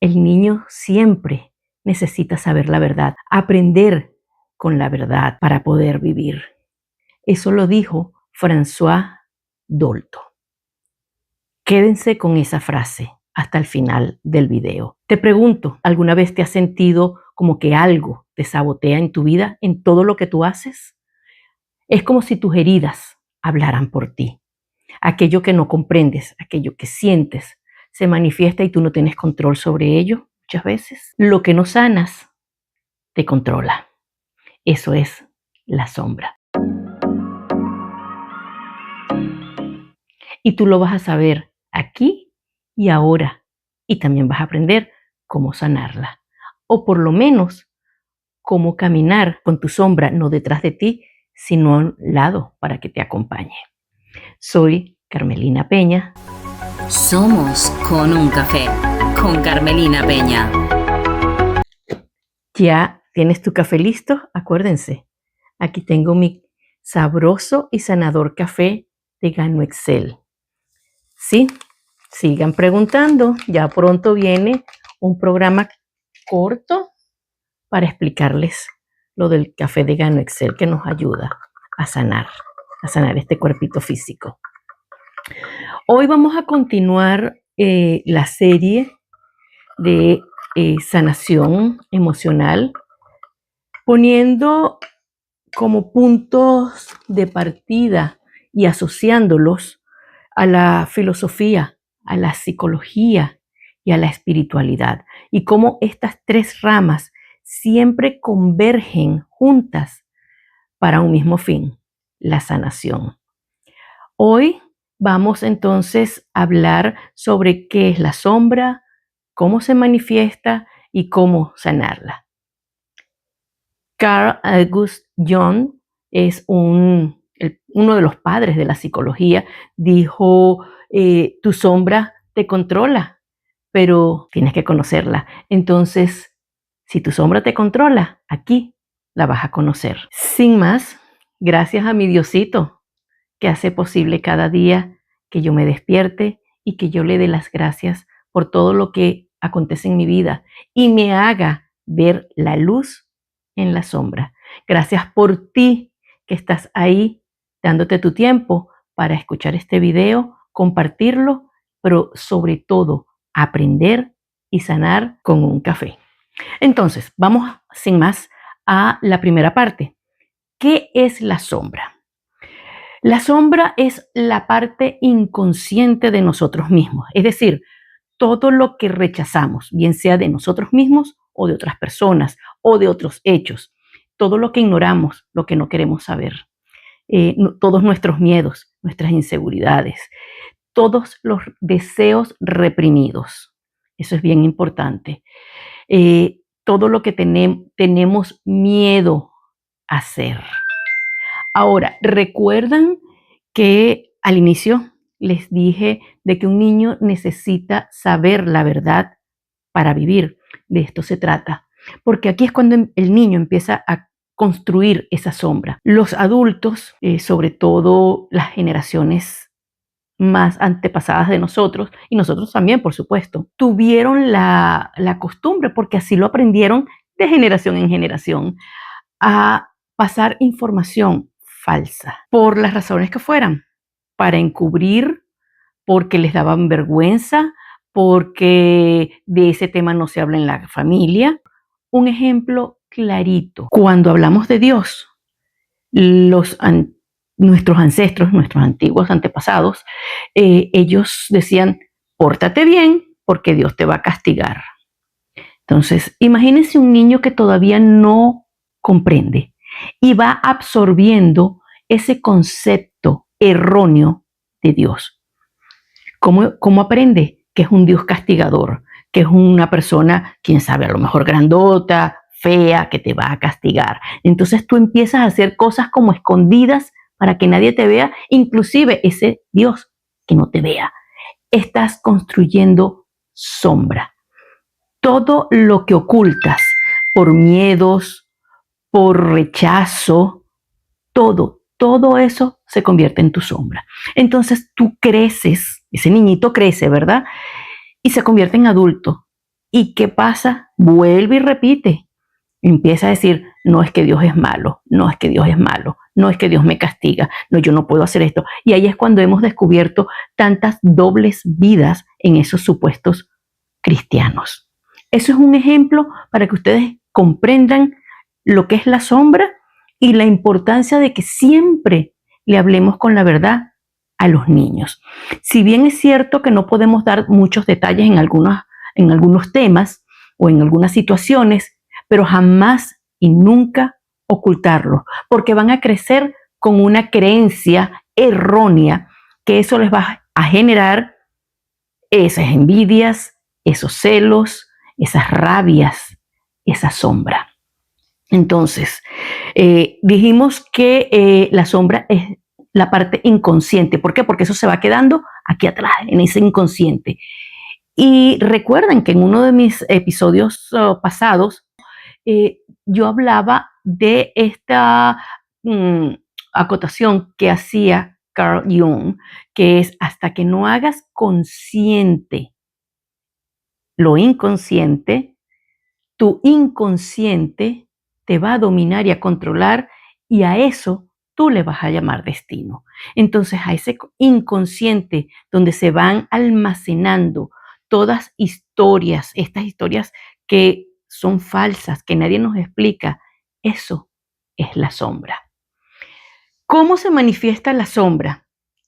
El niño siempre necesita saber la verdad, aprender con la verdad para poder vivir. Eso lo dijo François Dolto. Quédense con esa frase hasta el final del video. Te pregunto, ¿alguna vez te has sentido como que algo te sabotea en tu vida, en todo lo que tú haces? Es como si tus heridas hablaran por ti. Aquello que no comprendes, aquello que sientes, se manifiesta y tú no tienes control sobre ello muchas veces. Lo que no sanas te controla. Eso es la sombra. Y tú lo vas a saber aquí y ahora. Y también vas a aprender cómo sanarla. O por lo menos, cómo caminar con tu sombra, no detrás de ti, sino a un lado para que te acompañe. Soy Carmelina Peña. Somos Con un Café, con Carmelina Peña. ¿Ya tienes tu café listo? Acuérdense, aquí tengo mi sabroso y sanador café de Gano Excel. Sí, sigan preguntando. Ya pronto viene un programa corto para explicarles lo del café de Gano Excel que nos ayuda a sanar este cuerpito físico. Hoy vamos a continuar la serie de sanación emocional, poniendo como puntos de partida y asociándolos a la filosofía, a la psicología y a la espiritualidad, y cómo estas tres ramas siempre convergen juntas para un mismo fin, la sanación. Hoy vamos entonces a hablar sobre qué es la sombra, cómo se manifiesta y cómo sanarla. Carl August Jung es uno de los padres de la psicología. Dijo, tu sombra te controla, pero tienes que conocerla. Entonces, si tu sombra te controla, aquí la vas a conocer. Sin más, gracias a mi Diosito, que hace posible cada día que yo me despierte y que yo le dé las gracias por todo lo que acontece en mi vida y me haga ver la luz en la sombra. Gracias por ti que estás ahí dándote tu tiempo para escuchar este video, compartirlo, pero sobre todo aprender y sanar con un café. Entonces, vamos sin más a la primera parte. ¿Qué es la sombra? La sombra es la parte inconsciente de nosotros mismos, es decir, todo lo que rechazamos, bien sea de nosotros mismos o de otras personas o de otros hechos, todo lo que ignoramos, lo que no queremos saber, todos nuestros miedos, nuestras inseguridades, todos los deseos reprimidos. Eso es bien importante. Todo lo que tenemos miedo a hacer. Ahora, ¿recuerdan que al inicio les dije de que un niño necesita saber la verdad para vivir? De esto se trata, porque aquí es cuando el niño empieza a construir esa sombra. Los adultos, sobre todo las generaciones más antepasadas de nosotros, y nosotros también, por supuesto, tuvieron la costumbre, porque así lo aprendieron de generación en generación, a pasar información falsa, por las razones que fueran, para encubrir, porque les daban vergüenza, porque de ese tema no se habla en la familia. Un ejemplo clarito, cuando hablamos de Dios, nuestros ancestros, nuestros antiguos antepasados, ellos decían, pórtate bien porque Dios te va a castigar. Entonces, imagínense un niño que todavía no comprende y va absorbiendo ese concepto erróneo de Dios. ¿Cómo aprende? Que es un Dios castigador, que es una persona, quién sabe, a lo mejor grandota, fea, que te va a castigar. Entonces tú empiezas a hacer cosas como escondidas para que nadie te vea, inclusive ese Dios que no te vea. Estás construyendo sombra. Todo lo que ocultas por miedos, por rechazo, todo eso se convierte en tu sombra. Entonces tú creces, ese niñito crece, ¿verdad? Y se convierte en adulto. ¿Y qué pasa? Vuelve y repite. Empieza a decir, no es que Dios es malo, no es que Dios es malo, no es que Dios me castiga, no, yo no puedo hacer esto. Y ahí es cuando hemos descubierto tantas dobles vidas en esos supuestos cristianos. Eso es un ejemplo para que ustedes comprendan lo que es la sombra y la importancia de que siempre le hablemos con la verdad a los niños. Si bien es cierto que no podemos dar muchos detalles en algunos temas o en algunas situaciones, pero jamás y nunca ocultarlo, porque van a crecer con una creencia errónea que eso les va a generar esas envidias, esos celos, esas rabias, esa sombra. Entonces, dijimos que la sombra es la parte inconsciente. ¿Por qué? Porque eso se va quedando aquí atrás, en ese inconsciente. Y recuerden que en uno de mis episodios pasados, yo hablaba de esta acotación que hacía Carl Jung, que es hasta que no hagas consciente lo inconsciente, tu inconsciente te va a dominar y a controlar y a eso tú le vas a llamar destino. Entonces a ese inconsciente donde se van almacenando todas historias, estas historias que son falsas, que nadie nos explica, eso es la sombra. ¿Cómo se manifiesta la sombra?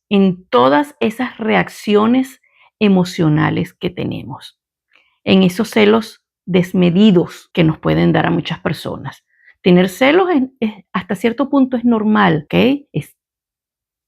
En todas esas reacciones emocionales que tenemos, en esos celos desmedidos que nos pueden dar a muchas personas. Tener celos hasta cierto punto es normal, ¿ok?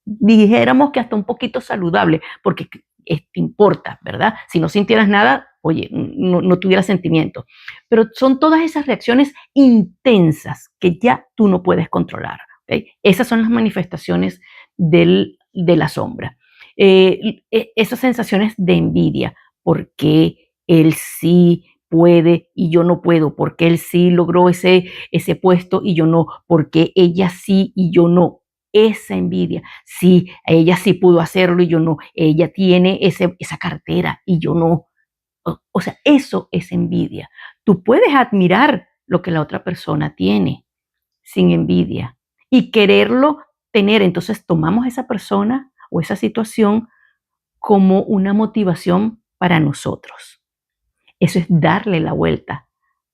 Dijéramos que hasta un poquito saludable, porque te importa, ¿verdad? Si no sintieras nada, oye, no tuvieras sentimiento. Pero son todas esas reacciones intensas que ya tú no puedes controlar, ¿ok? Esas son las manifestaciones de la sombra. Esas sensaciones de envidia, porque él sí puede y yo no puedo, porque él sí logró ese puesto y yo no, porque ella sí y yo no. Esa envidia, sí, ella sí pudo hacerlo y yo no, ella tiene esa cartera y yo no. O sea, eso es envidia. Tú puedes admirar lo que la otra persona tiene sin envidia y quererlo tener. Entonces tomamos esa persona o esa situación como una motivación para nosotros. Eso es darle la vuelta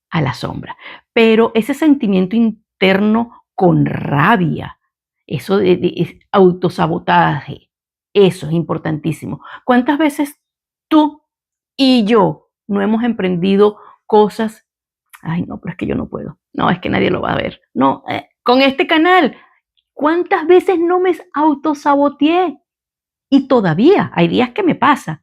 a la sombra. Pero ese sentimiento interno con rabia, eso de autosabotaje, eso es importantísimo. ¿Cuántas veces tú y yo no hemos emprendido cosas? Ay, no, pero es que yo no puedo. No, es que nadie lo va a ver. No, con este canal, ¿cuántas veces no me autosaboteé? Y todavía hay días que me pasa.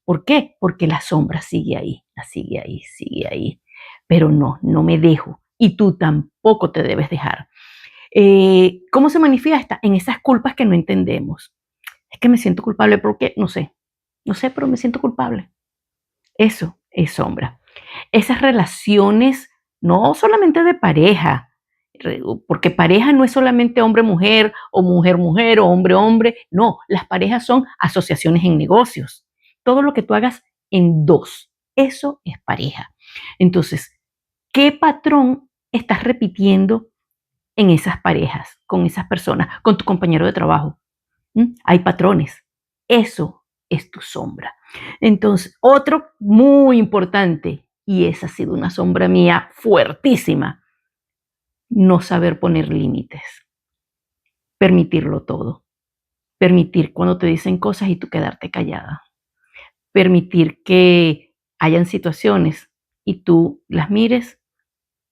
¿Por qué? Porque la sombra sigue ahí, sigue ahí, sigue ahí. Pero no me dejo. Y tú tampoco te debes dejar. ¿Cómo se manifiesta? En esas culpas que no entendemos. Es que me siento culpable porque, no sé, pero me siento culpable. Eso es sombra. Esas relaciones, no solamente de pareja, porque pareja no es solamente hombre-mujer o mujer-mujer o hombre-hombre, no, las parejas son asociaciones en negocios. Todo lo que tú hagas en dos, eso es pareja. Entonces, ¿qué patrón estás repitiendo en esas parejas, con esas personas, con tu compañero de trabajo? Hay patrones. Eso es tu sombra. Entonces, otro muy importante, y esa ha sido una sombra mía fuertísima, no saber poner límites, permitirlo todo, permitir cuando te dicen cosas y tú quedarte callada, permitir que hayan situaciones y tú las mires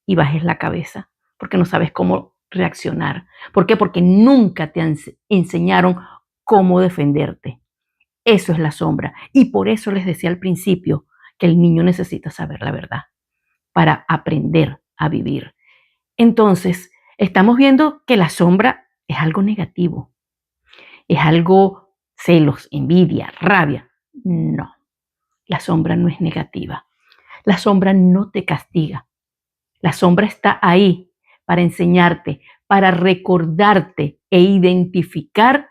y bajes la cabeza, porque no sabes cómo reaccionar. ¿Por qué? Porque nunca te enseñaron cómo defenderte. Eso es la sombra. Y por eso les decía al principio que el niño necesita saber la verdad para aprender a vivir. Entonces, estamos viendo que la sombra es algo negativo, es algo celos, envidia, rabia. No, la sombra no es negativa. La sombra no te castiga. La sombra está ahí para enseñarte, para recordarte e identificarte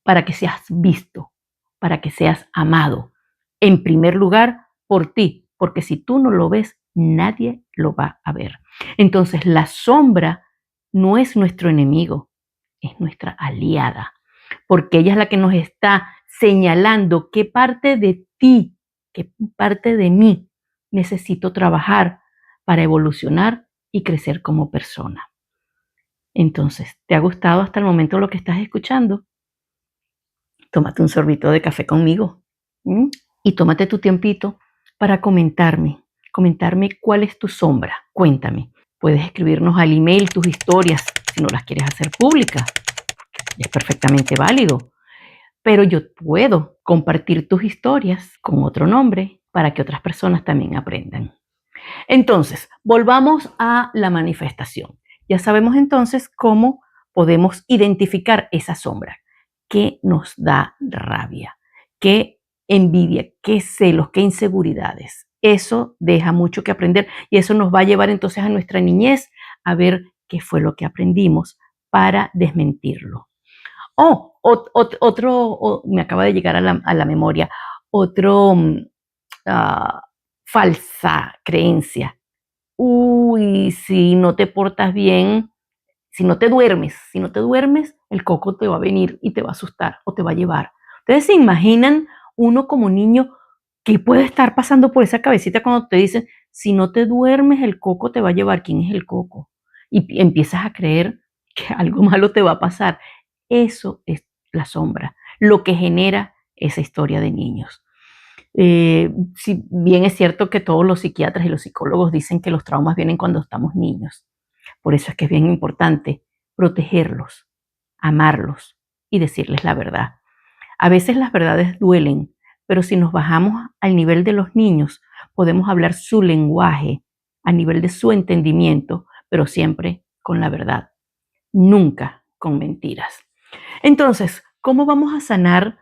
para que seas visto, para que seas amado. En primer lugar, por ti, porque si tú no lo ves, nadie lo va a ver. Entonces, la sombra no es nuestro enemigo, es nuestra aliada, porque ella es la que nos está señalando qué parte de ti, qué parte de mí necesito trabajar para evolucionar y crecer como persona. Entonces, ¿te ha gustado hasta el momento lo que estás escuchando? Tómate un sorbito de café conmigo, ¿m? Y tómate tu tiempito para comentarme cuál es tu sombra. Cuéntame. Puedes escribirnos al email tus historias si no las quieres hacer públicas. Es perfectamente válido. Pero yo puedo compartir tus historias con otro nombre para que otras personas también aprendan. Entonces, volvamos a la manifestación. Ya sabemos entonces cómo podemos identificar esa sombra. ¿Qué nos da rabia? ¿Qué envidia? ¿Qué celos? ¿Qué inseguridades? Eso deja mucho que aprender y eso nos va a llevar entonces a nuestra niñez a ver qué fue lo que aprendimos para desmentirlo. Me acaba de llegar a la memoria, otro uh, falsa creencia. Uy, si no te portas bien, si no te duermes, el coco te va a venir y te va a asustar o te va a llevar. Ustedes se imaginan uno como niño que puede estar pasando por esa cabecita cuando te dicen, si no te duermes, el coco te va a llevar. ¿Quién es el coco? Y empiezas a creer que algo malo te va a pasar. Eso es la sombra, lo que genera esa historia de niños. Si bien es cierto que todos los psiquiatras y los psicólogos dicen que los traumas vienen cuando estamos niños. Por eso es que es bien importante protegerlos, amarlos y decirles la verdad. A veces las verdades duelen, pero si nos bajamos al nivel de los niños, podemos hablar su lenguaje, a nivel de su entendimiento, pero siempre con la verdad, nunca con mentiras. Entonces, ¿cómo vamos a sanar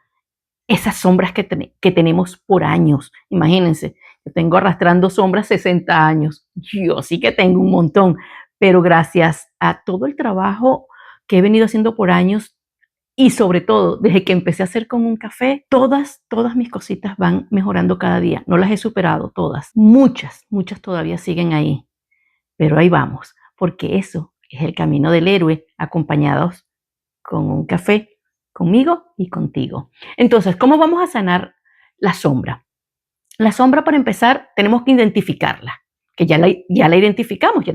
esas sombras que tenemos por años? Imagínense, yo tengo arrastrando sombras 60 años. Yo sí que tengo un montón, pero gracias a todo el trabajo que he venido haciendo por años y sobre todo desde que empecé a hacer con un café, todas mis cositas van mejorando cada día. No las he superado todas. Muchas todavía siguen ahí, pero ahí vamos, porque eso es el camino del héroe acompañados con un café, conmigo y contigo. Entonces, ¿cómo vamos a sanar la sombra? La sombra, para empezar, tenemos que identificarla, que ya la identificamos, ya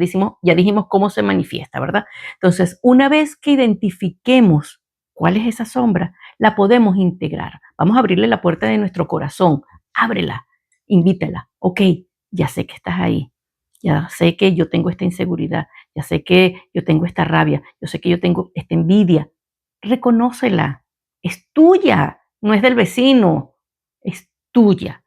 dijimos cómo se manifiesta, ¿verdad? Entonces, una vez que identifiquemos cuál es esa sombra, la podemos integrar. Vamos a abrirle la puerta de nuestro corazón, ábrela, invítala. Ok, ya sé que estás ahí, ya sé que yo tengo esta inseguridad, ya sé que yo tengo esta rabia, yo sé que yo tengo esta envidia. Reconócela, es tuya, no es del vecino, es tuya.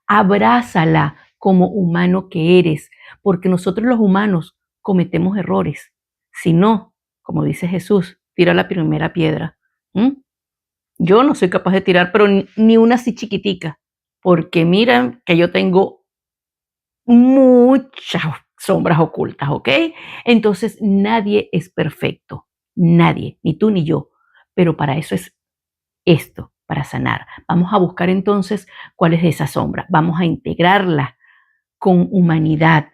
Abrázala como humano que eres, porque nosotros los humanos cometemos errores. Si no, como dice Jesús, tira la primera piedra. ¿Mm? Yo no soy capaz de tirar, pero ni una así chiquitica, porque miren que yo tengo muchas sombras ocultas, ¿ok? Entonces nadie es perfecto, nadie, ni tú ni yo, pero para eso es esto, para sanar. Vamos a buscar entonces cuál es esa sombra, vamos a integrarla con humanidad,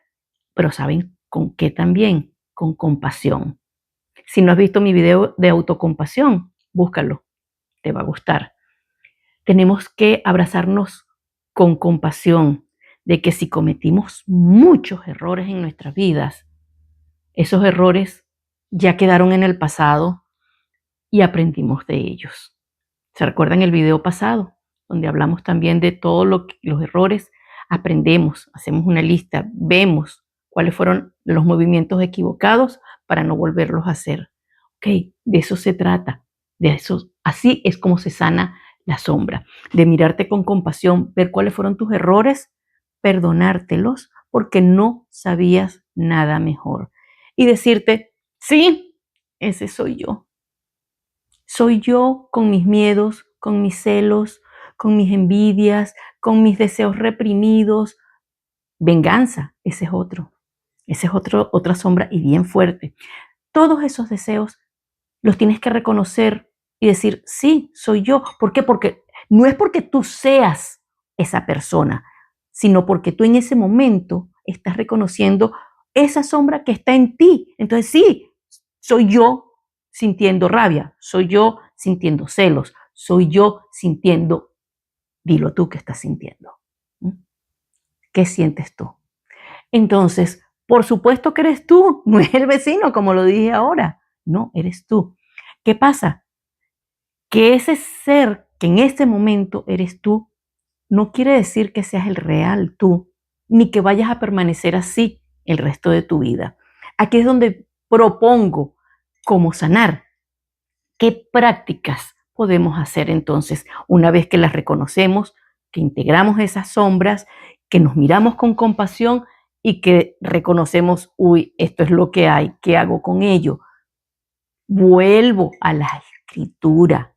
pero ¿saben con qué también? Con compasión. Si no has visto mi video de autocompasión, búscalo, te va a gustar. Tenemos que abrazarnos con compasión de que si cometimos muchos errores en nuestras vidas, esos errores ya quedaron en el pasado y aprendimos de ellos. ¿Se recuerdan el video pasado? Donde hablamos también de todos los errores, aprendemos, hacemos una lista, vemos cuáles fueron los movimientos equivocados para no volverlos a hacer. Ok, de eso se trata, de eso, así es como se sana la sombra, de mirarte con compasión, ver cuáles fueron tus errores, perdonártelos porque no sabías nada mejor y decirte, sí, ese soy yo. Soy yo con mis miedos, con mis celos, con mis envidias, con mis deseos reprimidos. Venganza, ese es otro. Ese es otra sombra y bien fuerte. Todos esos deseos los tienes que reconocer y decir, sí, soy yo. ¿Por qué? Porque no es porque tú seas esa persona, sino porque tú en ese momento estás reconociendo esa sombra que está en ti. Entonces sí, soy yo sintiendo rabia, soy yo sintiendo celos, soy yo sintiendo, dilo tú que estás sintiendo. ¿Qué sientes tú? Entonces, por supuesto que eres tú, no es el vecino, como lo dije ahora. No, eres tú. ¿Qué pasa? Que ese ser que en ese momento eres tú, no quiere decir que seas el real tú, ni que vayas a permanecer así el resto de tu vida. Aquí es donde propongo cómo sanar. ¿Qué prácticas podemos hacer entonces una vez que las reconocemos, que integramos esas sombras, que nos miramos con compasión y que reconocemos, uy, esto es lo que hay, ¿qué hago con ello? Vuelvo a la escritura.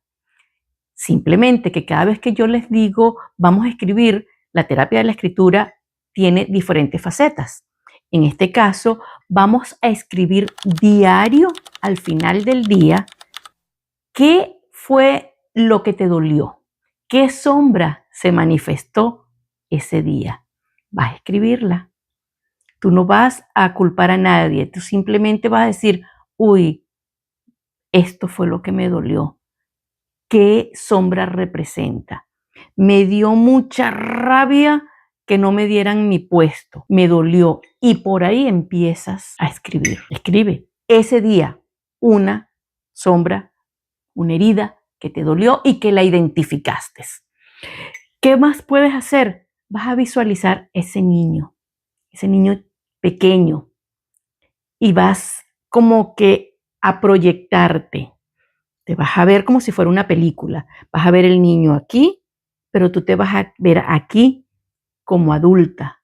Simplemente que cada vez que yo les digo, vamos a escribir, la terapia de la escritura tiene diferentes facetas. En este caso, vamos a escribir diario al final del día qué fue lo que te dolió, qué sombra se manifestó ese día. Vas a escribirla. Tú no vas a culpar a nadie, tú simplemente vas a decir, uy, esto fue lo que me dolió. ¿Qué sombra representa? Me dio mucha rabia que no me dieran mi puesto, me dolió. Y por ahí empiezas a escribir. Escribe ese día una sombra, una herida que te dolió y que la identificaste. ¿Qué más puedes hacer? Vas a visualizar ese niño pequeño, y vas como que a proyectarte. Te vas a ver como si fuera una película. Vas a ver el niño aquí, pero tú te vas a ver aquí como adulta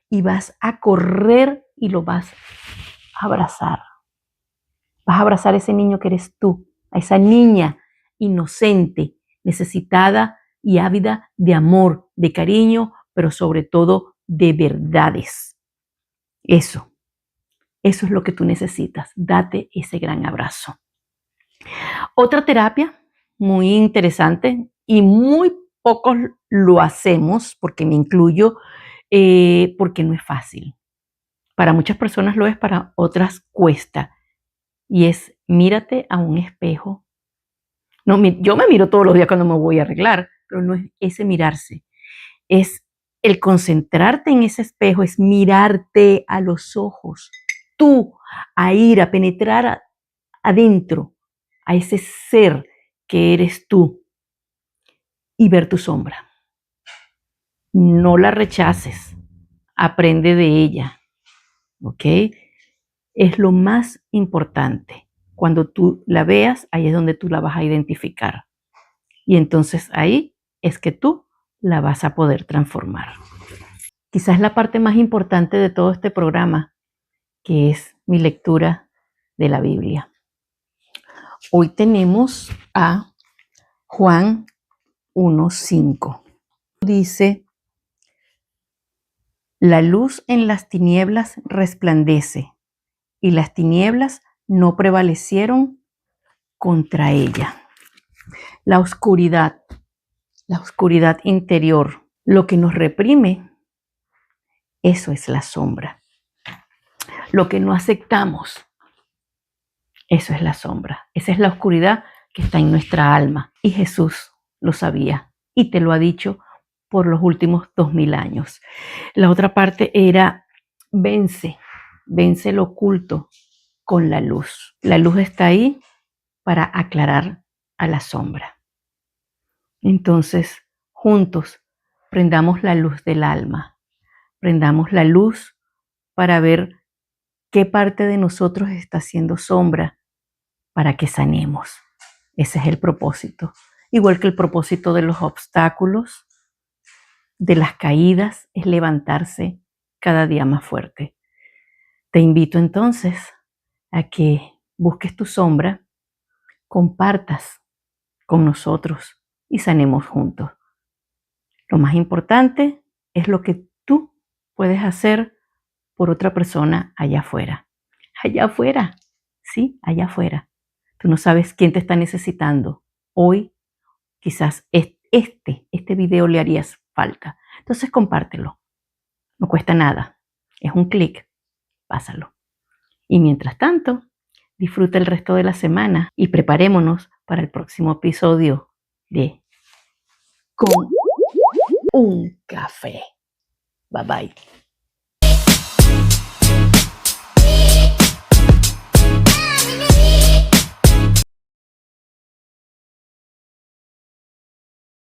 y vas a correr y lo vas a abrazar. Vas a abrazar a ese niño que eres tú, a esa niña inocente, necesitada y ávida de amor, de cariño, pero sobre todo de verdades. Eso es lo que tú necesitas. Date ese gran abrazo. Otra terapia muy interesante y muy pocos lo hacemos, porque me incluyo, porque no es fácil. Para muchas personas lo es, para otras cuesta. Y es mírate a un espejo. No, yo me miro todos los días cuando me voy a arreglar, pero no es ese mirarse. Es el concentrarte en ese espejo, es mirarte a los ojos. Tú, a ir, a penetrar adentro, a ese ser que eres tú y ver tu sombra. No la rechaces, aprende de ella, ¿ok? Es lo más importante. Cuando tú la veas, ahí es donde tú la vas a identificar. Y entonces ahí es que tú la vas a poder transformar. Quizás la parte más importante de todo este programa, que es mi lectura de la Biblia. Hoy tenemos a Juan 1:5. Dice, la luz en las tinieblas resplandece y las tinieblas no prevalecieron contra ella. La oscuridad interior, lo que nos reprime, eso es la sombra. Lo que no aceptamos, eso es la sombra. Esa es la oscuridad que está en nuestra alma. Y Jesús lo sabía y te lo ha dicho por los últimos 2000 años. La otra parte era, vence lo oculto con la luz. La luz está ahí para aclarar a la sombra. Entonces, juntos, prendamos la luz del alma, prendamos la luz para ver qué parte de nosotros está haciendo sombra para que sanemos. Ese es el propósito. Igual que el propósito de los obstáculos, de las caídas, es levantarse cada día más fuerte. Te invito entonces a que busques tu sombra, compartas con nosotros y sanemos juntos. Lo más importante es lo que tú puedes hacer por otra persona allá afuera. Allá afuera, sí, allá afuera. Tú no sabes quién te está necesitando. Hoy quizás este video le harías falta. Entonces compártelo. No cuesta nada. Es un clic. Pásalo. Y mientras tanto, disfruta el resto de la semana y preparémonos para el próximo episodio de Con un café. Bye bye.